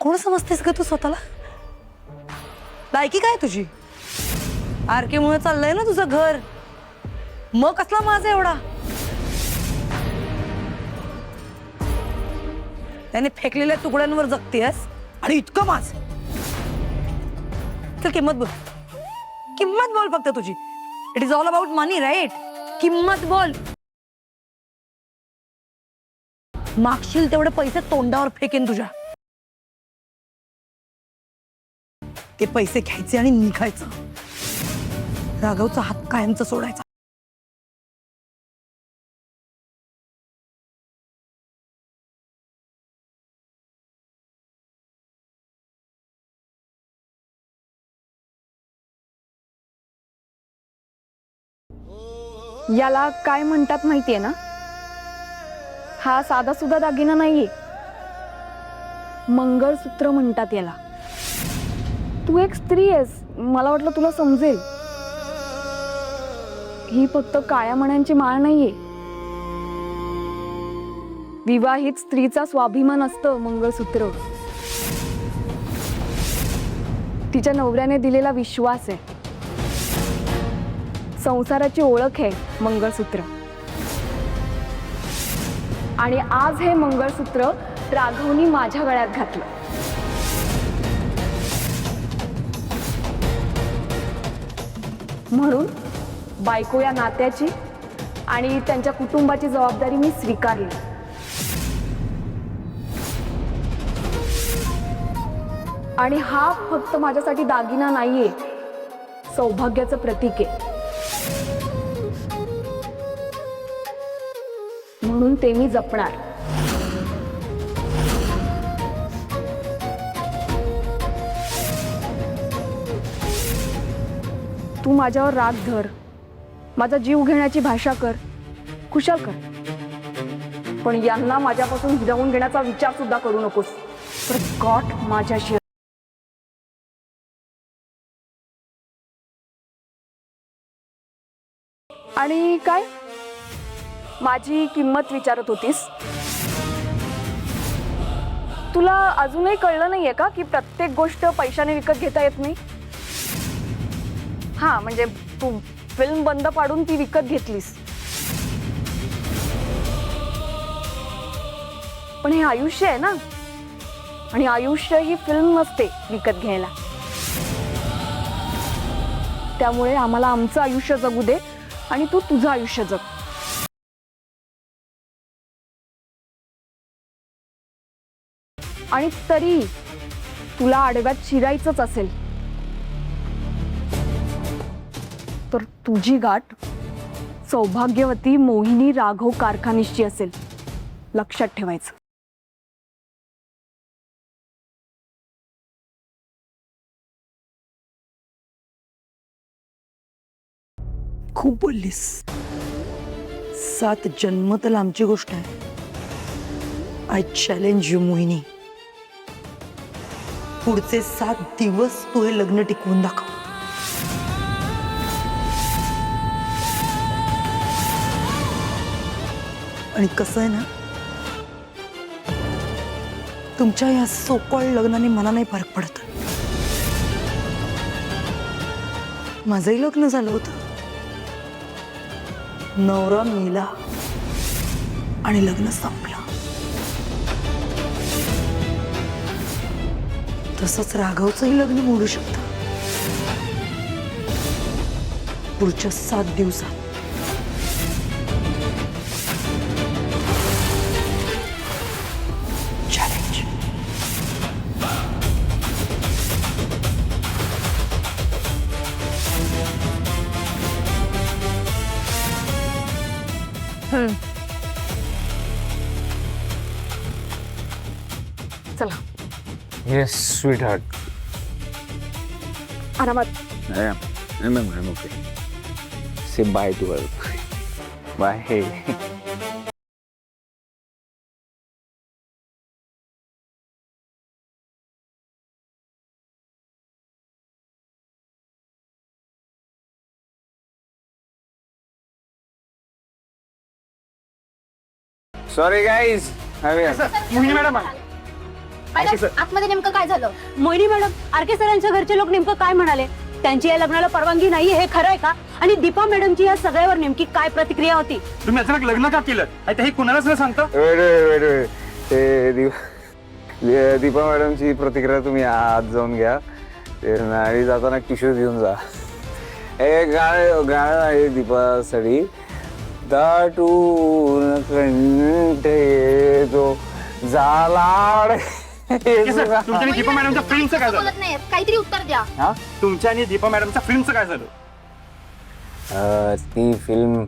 कोण समजतेस ग तू स्वतःला? लायकी काय तुझी? आरकेमुळे चाललंय ना तुझं घर, मग कसला माझा एवढा? त्याने फेकलेल्या तुकड्यांवर जगतेस आणि इतकं माझ. चल किंमत बोल, किंमत बोल फक्त तुझी. It is all about money, right? किंमत बोल. मागशील तेवढे पैसे तोंडावर फेकेन तुझ्या. ते पैसे घ्यायचे आणि निघायचं. राघवचा हात कायमचा सोडायचा. याला काय म्हणतात माहितीये ना? हा साधा सुद्धा दागिना नाहीये, मंगळसूत्र म्हणतात याला. तू एक स्त्री आहेस, मला वाटलं तुला समजेल. ही फक्त काळ्या मण्यांची माळ नाहीये. विवाहित स्त्रीचा स्वाभिमान असतं मंगळसूत्र. तिच्या नवऱ्याने दिलेला विश्वास आहे, संसाराची ओळख आहे मंगळसूत्र. आणि आज हे मंगळसूत्र राघवनी माझ्या गळ्यात घातलं. म्हणून बायको या नात्याची आणि त्यांच्या कुटुंबाची जबाबदारी मी स्वीकारली. आणि हा फक्त माझ्यासाठी दागिना नाहीये, सौभाग्याचं प्रतीक आहे. म्हणून ते मी जपणार. तू माझ्यावर राग धर, माझा जीव घेण्याची भाषा कर, खुशाल कर, पण यांना माझ्यापासून हिरावून घेण्याचा विचार सुद्धा करू नकोस. तर गॉट माझ्याशी. आणि काय माझी किंमत विचारत होतीस? तुला अजूनही कळलं नाहीये का की प्रत्येक गोष्ट पैशाने विकत घेता येत नाही? हा, म्हणजे तू फिल्म बंद पाडून ती विकत घेतलीस, पण हे आयुष्य आहे ना, आणि आयुष्य ही फिल्म नसते विकत घ्यायला. त्यामुळे आम्हाला आमचं आयुष्य जगू दे आणि तू तुझं आयुष्य जग. आणि तरी तुला आडव्यात शिरायचंच असेल तर तुझी गाठ सौभाग्यवती मोहिनी राघव कारखानीशी असेल, लक्षात ठेवायचं. खूप बोललीस. 7 जन्म तर आमची गोष्ट आहे. आय चॅलेंज यू मोहिनी. पुढचे 7 दिवस तू हे लग्न टिकवून दाखव. आणि कसं आहे ना, तुमच्या या सोकॉल्ड लग्नाने मला नाही फरक पडत. माझंही लग्न झालं होतं, नवरा मेला आणि लग्न संपलं. तसंच राघवचंही लग्न मोडू शकतं पुढच्या 7 दिवसात. चॅलेंज. चला. Yes, sweetheart. आरामात. I'm okay. Say bye to her. Bye. Hey. Sorry guys. Mohini madam madam आतमध्ये नेमकं काय झालं? मोहिनी मॅडम, आरके सरांच्या घरचे लोक नेमकं काय म्हणाले? त्यांची या लग्नाला परवानगी नाही हे खरं आहे का? आणि दीपा मॅडमची या सगळ्यावर नेमकी काय प्रतिक्रिया होती? तुम्ही अचानक लग्न का केलं हे कुणालाच न सांगता? ते दीपा मॅडमची प्रतिक्रिया तुम्ही आत जाऊन घ्या. ते नारी जाताना किशोर घेऊन जा. हे गाणं आहे दीपासाठी. दाटून कंठ येतो झाला. तुमच्या आणि दीपा मॅडमच्या फिल्मचं काय झालं? बोलत नाही काहीतरी उत्तर द्या. तुमच्या आणि दीपा मॅडमच्या फिल्मचं काय झालं? ती फिल्म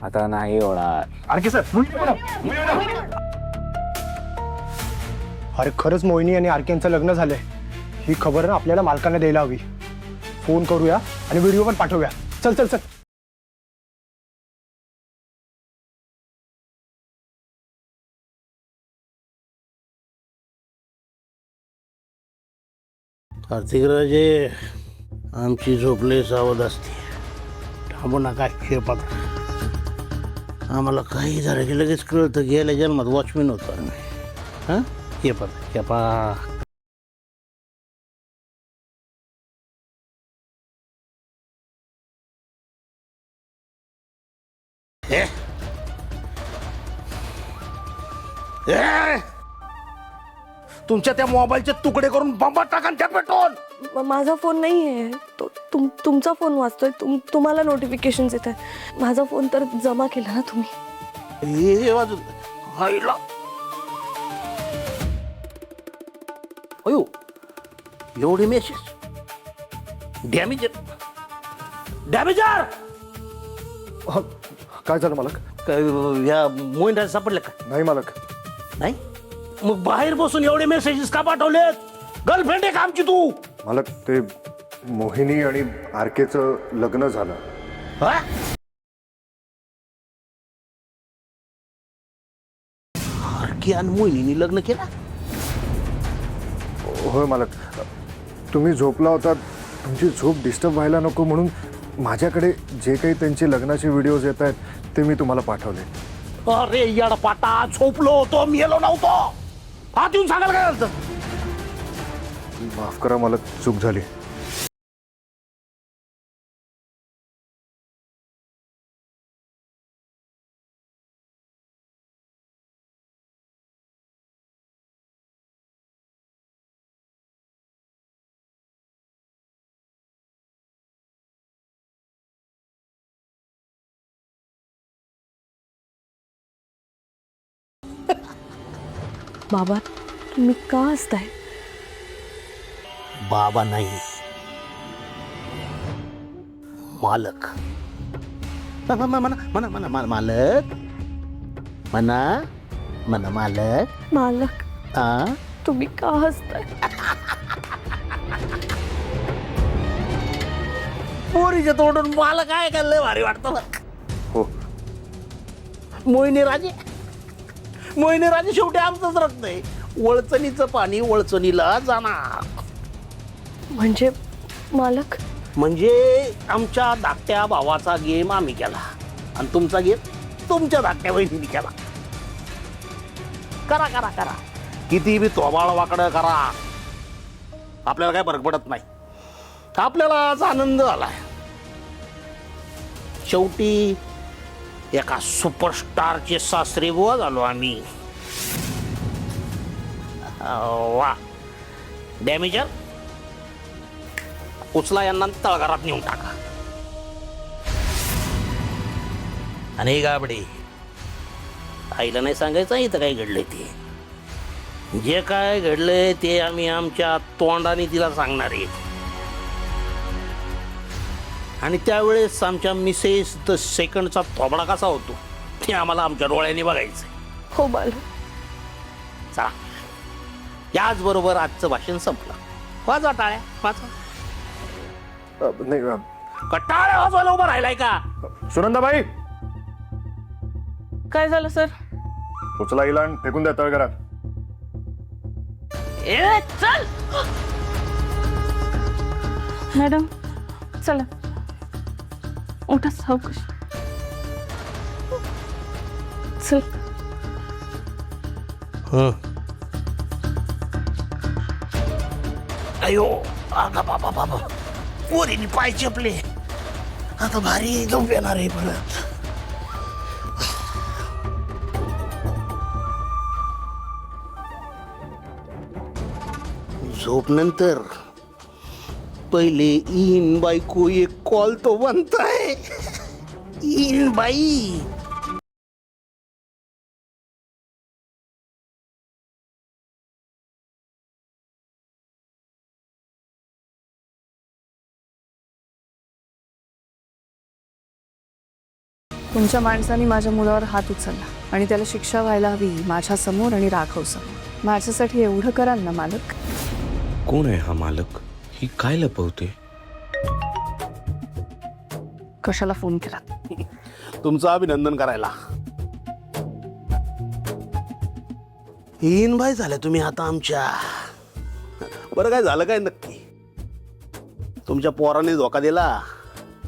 आता नाही होणार. आणखी सर मॅडम अरे खरंच मोहिनी आणि आरकेंचं लग्न झालंय ही खबर ना आपल्याला मालकांना द्यायला हवी. फोन करूया आणि व्हिडिओ पण पाठवूया. चल चल चल. कार्तिकराजे आमची झोपले सावध असते. थांबू नका क्षेपात. आम्हाला काही झालं की लगेच कळतं. गेल्या जन्मात वॉचमॅन होतो आम्ही. हां क्षेपात क्षेपा. तुमच्या त्या मोबाईलचे तुकडे करून बंबात टाका त्या पेटवून. माझा फोन नाही आहे तो. तुमचा फोन वाचतोय. तुम्हाला नोटिफिकेशन्स येत आहेत. माझा फोन तर जमा केला ना तुम्ही. हे वाजू हायला. अयो एवढे मेसेज डॅमेज डॅमेजर. काय झालं मालक? या मोहिंदा सापडले का? नाही मालक. नाही मग बाहेर बसून एवढे मेसेजेस का पाठवलेत? गर्लफ्रेंड आहे का आमची तू? मालक ते मोहिनी आणि आरकेचं लग्न झालं. हा? आरके आणि मोहिनीने लग्न केलं? होय मालक. तुम्ही झोपला होता. तुमची झोप डिस्टर्ब व्हायला नको म्हणून माझ्याकडे जे काही त्यांचे लग्नाचे व्हिडिओज येत आहेत ते मी तुम्हाला पाठवले. अरे येडपाटा, झोपलो होतो, मेलो नव्हतो. हात येऊन सांगायला काय झालं? माफ करा मालक, चूक झाली. बाबा तुम्ही का हसताय? बाबा नाही, मालक. म्हणा म्हणा म्हणा म्हणा मालक. म्हणा म्हणा मालक. मालक हा तुम्ही का हसताय? पोरीच्या तोडून मालक काय लय भारी वाटतं बरं. हो मोहिनी राजे. मोहिनी राजे शेवटी आमचंच रक्त आहे. वळचणीचं पाणी वळचणीला जाणार. म्हणजे मालक म्हणजे आमच्या धाकट्या भावाचा गेम आम्ही केला आणि तुमचा गेम तुमच्या धाकट्या बहिणीने केला. करा करा करा, किती बी तोबाळ वाकडं करा, आपल्याला काय फरक पडत नाही. आपल्याला आज आनंद झालाय. शेवटी एका सुपरस्टारचे सासरे बुवा झालो आम्ही. वा डॅमेजर, उचला यांना तळघरात नेऊन टाका. आणि गाबडे, आईला नाही सांगायचं इथं काय घडलंय ते. जे काय घडलंय ते आम्ही आमच्या तोंडाने तिला सांगणार आहे. आणि त्यावेळेस आमच्या मिसेस द सेकंडचा थोबडा कसा होतो ते आम्हाला आमच्या डोळ्याने बघायचं. हो मालक. चला, याचबरोबर आजचं भाषण संपलं. वाजवा टाळ्या, वाजवा. नाही टाळ्या वाजवायला उभं राहिलाय का? सुनंदाबाई, काय झालं सर? उचला हिला आणि फेकून द्या तळघरात. ए चल मॅडम, चला उठा सावकाश. चल. अयो अगा बाबा बाबा पोरीने पाय चपले आता भारी झोप येणार आहे परत. झोप नंतर पहिले इन बायको एक कॉल तो बनताय. इन बाई तुमच्या माणसाने माझ्या मुलावर हात उचलला आणि त्याला शिक्षा व्हायला हवी माझ्या समोर आणि राघव समोर. माझ्यासाठी एवढं कराल ना मालक? कोण आहे हा मालक? ही काय लपवते? कशाला फोन केला? तुमचं अभिनंदन करायला. इन बाई झाल्या तुम्ही आता आमच्या. बरं काय झालं काय नक्की? तुमच्या पोराने धोका दिला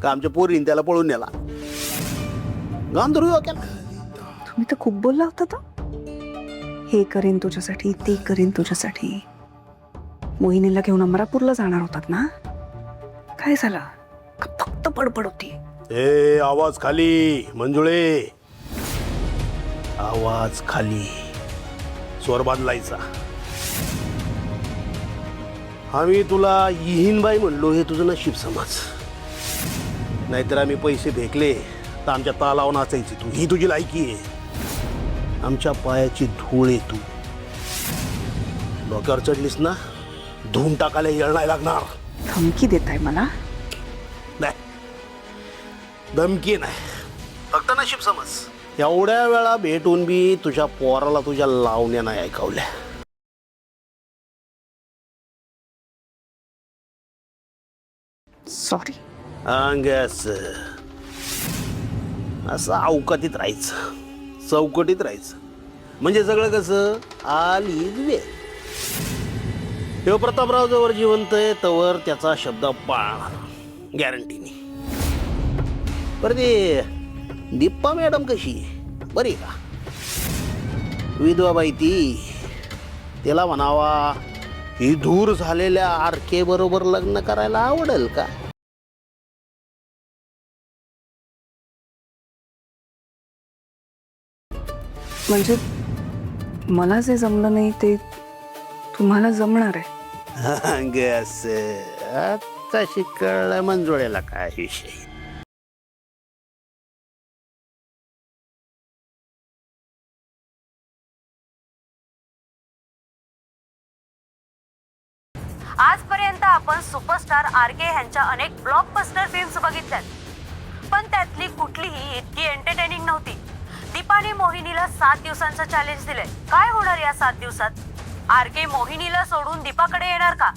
का आमच्या पोरीने त्याला पळून नेला? गांधर्व केला. तुम्ही तर खूप बोलला होता तर. हे करीन तुझ्यासाठी, ते करीन तुझ्यासाठी. मोहिनीला घेऊन अमरापूरला जाणार होतात ना? काय झालं? का फक्त बडबड होती? ए आवाज खाली मंजुळे, आवाज खाली. स्वर बदलायचा. आम्ही तुला इहीनबाई म्हणलो हे तुझं नशीब समज. नाहीतर आम्ही पैसे फेकले तर आमच्या तालावर नाचायची तू. ही तुझी लायकी आहे. आमच्या पायाची धूळ आहे तू. डोक्यावर चढलीस ना धूम टाकायला येळ नाही लागणार. धमकी देताय मला? नाही धमकी नाही, फक्त नशीब समज. एवढ्या वेळा भेटून बी तुझ्या पोराला तुझ्या लावण्या नाही ऐकवल्या. सॉरी. अंगस असं अवकातीत राहायचं, चौकटीत राहायचं. म्हणजे सगळं कसं आली वेळ. हे प्रतापराव जवळ जिवंत आहे तवर त्याचा शब्द पाळणार गॅरंटीने. बरं ते दीप्पा मॅडम कशी बरी का? विधवा बाई ती. त्याला म्हणावा ही दूर झालेल्या आरके बरोबर लग्न करायला आवडेल का? म्हणजे मला जे जमलं नाही ते तुम्हाला जमणार आहे? गॅस आता शिकळला मंजुळ्याला काय विषय. आजपर्यंत आपण सुपरस्टार आर.के. ह्यांच्या अनेक ब्लॉकबस्टर फिल्म्स बघितल्यात, पण त्यातली कुठलीही इतकी एंटरटेनिंग नव्हती. दीपाने मोहिनीला 7 दिवसांचं चॅलेंज दिलंय. काय होणार या 7 दिवसात? आर.के. मोहिनीला सोडून दीपाकडे येणार का?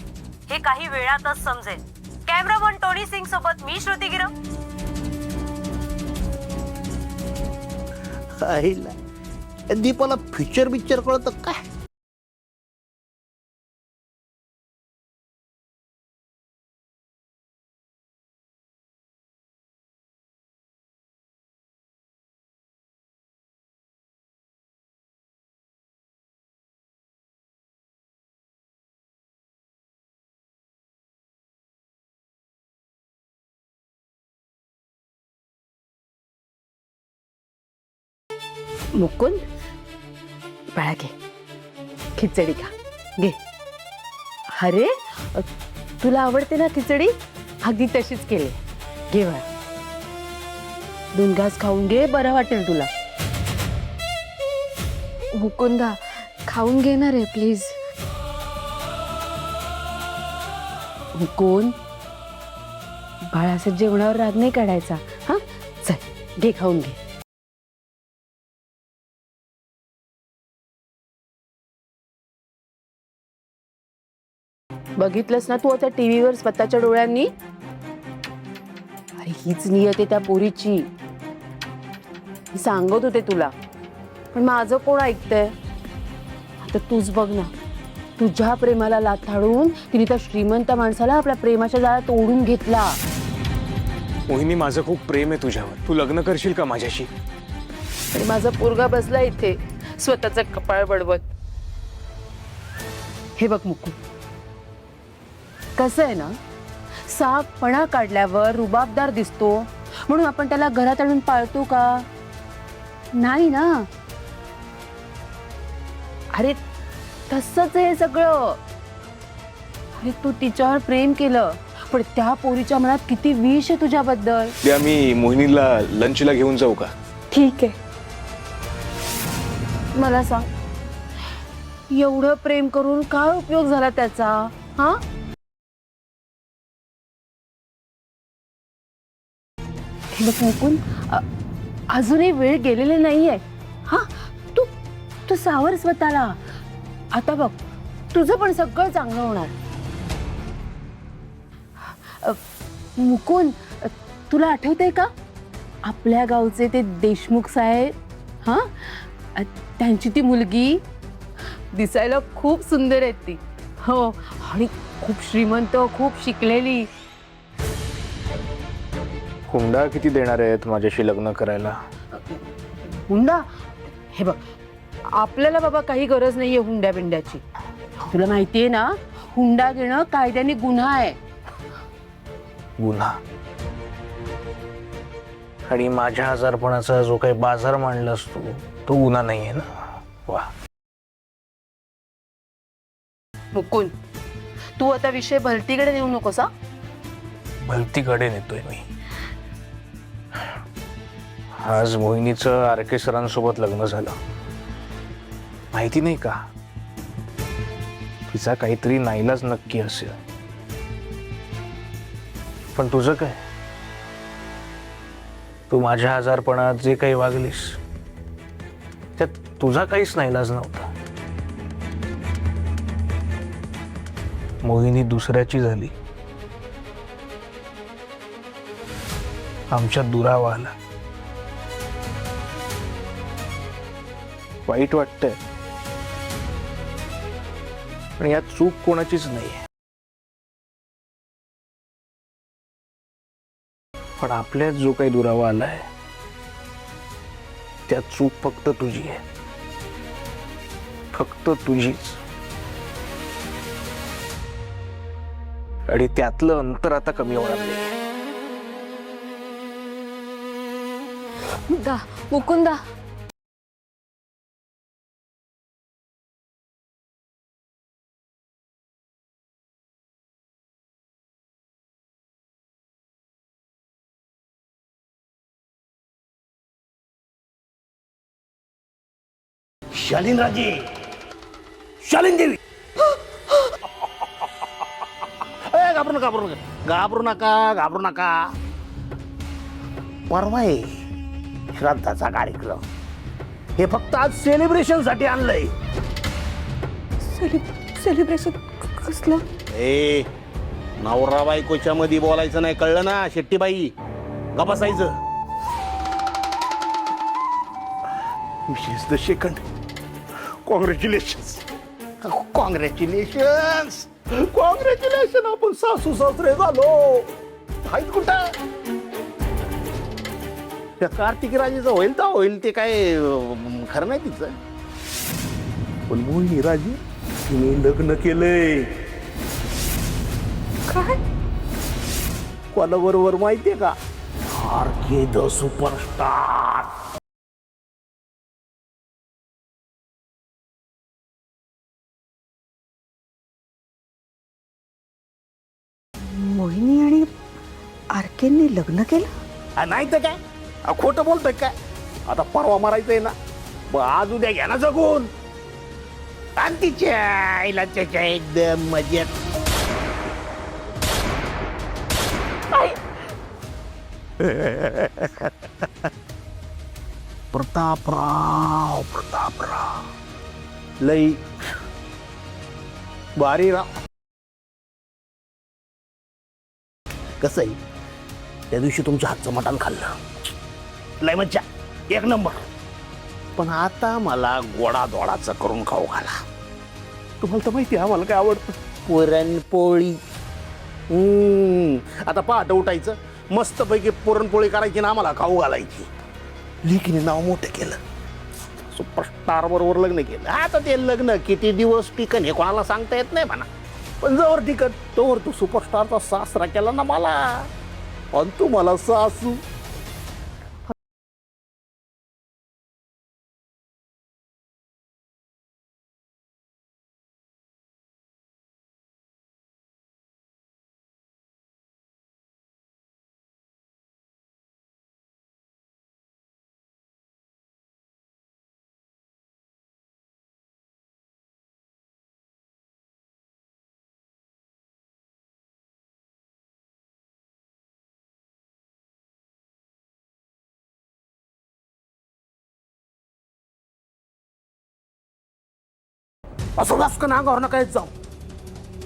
हे काही वेळातच समजेल. कॅमेरामन टोनी सिंग सोबत मी श्रुती गिरम. दीपाला फ्युचर पिक्चर कळतं काय? मुकुंद बाळा घे खिचडी खा. घे. अरे तुला आवडते ना खिचडी? अगदी तशीच केली. घे बाळा, 2 घास खाऊन घे, बरं वाटेल तुला. मुकुंदा खाऊन घेणार आहे प्लीज. मुकुंद बाळा असं जेवणावर राग नाही काढायचा. हा चल घे, खाऊन घे. बघितलंस ना तू आता टीव्हीवर स्वतःच्या डोळ्यांनी? अरे हीच नियत आहे त्या पोरीची. मी सांगत होते तुला, पण माझं कोण ऐकतंय? आता तूच बघ ना, तुझ्या प्रेमाला लाथाडून तिने त्या श्रीमंत माणसाला आपल्या प्रेमाच्या जाळ्यात ओढून घेतला. मोहिनी, माझं खूप प्रेम आहे तुझ्यावर. तू लग्न करशील का माझ्याशी? आणि माझा पोरगा बसला इथे स्वतःचं कपाळ बडवत. हे बघ मुकू, कसं आहे ना, सापपणा काढल्यावर रुबाबदार दिसतो म्हणून आपण त्याला घरात आणून पाळतो का? नाही ना. अरे तसंच हे सगळं. अरे तू तिच्यावर प्रेम केलं, पण त्या पोरीच्या मनात किती विष आहे तुझ्याबद्दल. उद्या मी मोहिनीला लंचला घेऊन जाऊ का? ठीक आहे. मला सांग, एवढं प्रेम करून काय उपयोग झाला त्याचा? हा, हे बघ मुकुंद, अजूनही वेळ गेलेली नाहीये. हा, तू तू सावर स्वतःला. आता बघ, तुझं पण सगळं चांगलं होणार. मुकुंद, तुला आठवतंय का आपल्या गावचे ते देशमुख साहेब? हा, त्यांची ती मुलगी दिसायला खूप सुंदर आहे ती. हो, आणि खूप श्रीमंत, खूप शिकलेली. हुंडा किती देणार आहेत माझ्याशी लग्न करायला? हुंडा? हे बघ, आपल्याला बाबा काही गरज नाहीये हुंड्या बिंड्याची. तुला माहितीये ना, हुंडा घेणं कायद्याने गुन्हा आहे. गुन्हा? आणि माझ्या आजारपणाचा जो काही बाजार मांडलास तू, तो गुन्हा नाहीये ना? वा. मुकुंद, तू आता विषय भलतीकडे नेऊ नकोस. हा, भलतीकडे नेतोय मी. आज मोहिनीचं आरके सरांसोबत लग्न झालं. माहिती नाही का, तिचा काहीतरी नाईलाज नक्की असेल. पण तुझं काय? तू माझ्या आजारपणात जे काही वागलीस त्यात तुझा काहीच नाईलाज नव्हता. मोहिनी दुसऱ्याची झाली, आमच्यात दुरावा आला. वाईट वाटतंय, पण यात चूक कोणाचीच नाही. पण आपल्यात जो काही दुरावा आलाय त्यात चूक फक्त तुझी आहे, फक्त तुझीच. आणि त्यातलं अंतर आता कमी होणार नाही. मुकुंदा, शालिनराजे, शालिन देवी. घाबरू नका, घाबरू नका, घाबरू नका, घाबरू नका. परवा आहे श्राद्धाचा कार्यक्रम. हे फक्त आज सेलिब्रेशन साठी आणलंय. सेलिब्रेशन कसलं? ए, नवरा बायकोच्या मध्ये बोलायचं नाही, कळलं ना शेट्टीबाई? ग बसायचं. Is the second. Congratulations, congratulations, congratulation. आपण सासू सासरे झालो. आहेत कुठं? त्या कार्तिकी राजेचं होईल तर होईल, ते काय खरं नाही तिचं. पण मोहिनी राजे तिने लग्न केलंय. काय? कोणाबरोबर माहितीये का? RK the superstar. मोहिनी आणि आरकेंनी लग्न केलं? नाही तर काय, खोटं बोलतोय काय? आता परवा मारायचंय ना, मग आज उद्या घ्या ना जगून. आणि तिच्या आईला त्याच्या एकदम मजेत. प्रतापराव, प्रतापराव लई बारी राव. कसं आहे, त्या दिवशी तुमच्या हातचं मटण खाल्लं, लय मज्जा, एक नंबर. पण आता मला गोडा दोडाचं करून खाऊ घाला. तुम्हाला तर माहिती आहे आम्हाला काय आवडतं, पुरणपोळी. आता पहाटे उठायचं, मस्तपैकी पुरणपोळी करायची ना आम्हाला खाऊ घालायची. लेकीने नाव मोठं केलं, सुपरस्टार बरोबर लग्न केलं. आता ते लग्न किती दिवस टिकन हे कोणाला सांगता येत नाही म्हणा. पण जवळ टिकत तोवर तू सुपरस्टारचा सासरा केला ना मला, आणि तू मला सासू. असं दासकन अंगावर नका येत जाऊ.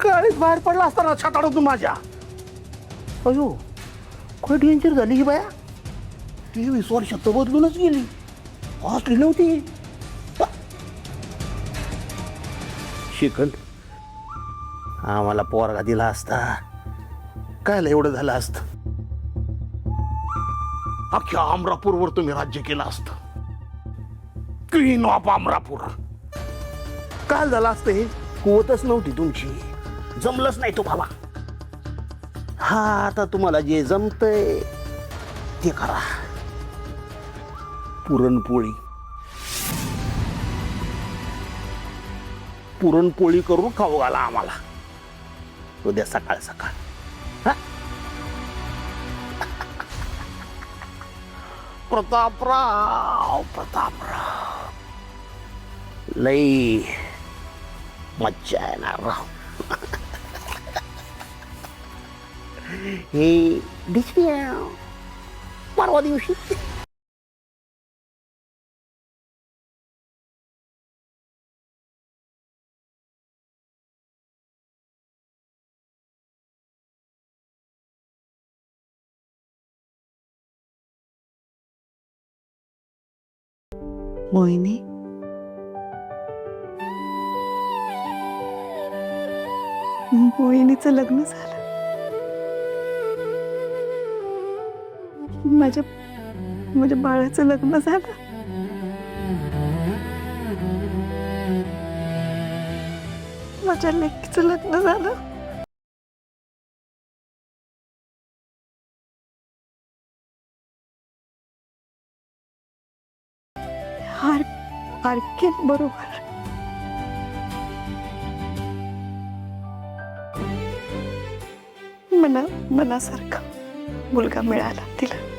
काळीच बाहेर पडला असताना छाताडून माझ्या. अयो काय डेंजर झाली ही बाया. 23 वर्षात तर बदलूनच गेली. हॉस्टेल नव्हती. शिकंड आम्हाला पोरगा दिला असता कायला एवढं झालं असतं. अख्ख्या अमरापूरवर तुम्ही राज्य केलं असतं. Queen of Amarapur. काल झालं असतं हे. कुवतच नव्हती तुमची. जमलंच नाही तुम्हाला. हा आता तुम्हाला जे जमतंय ते करा. पुरणपोळी पुरणपोळी करून खाऊ घाला आम्हाला उद्या सकाळ सकाळ. हा? प्रतापराव लई मज्जा येणार राव. हे दिसल्या परवा दिवशी मोहिनी, मोहिनीचं लग्न झालं. माझ्या बाळाचं लग्न झालं. माझ्या लेकीचं लग्न झालं. आरके बरोबर. मनासारखा मुलगा मिळाला तिला.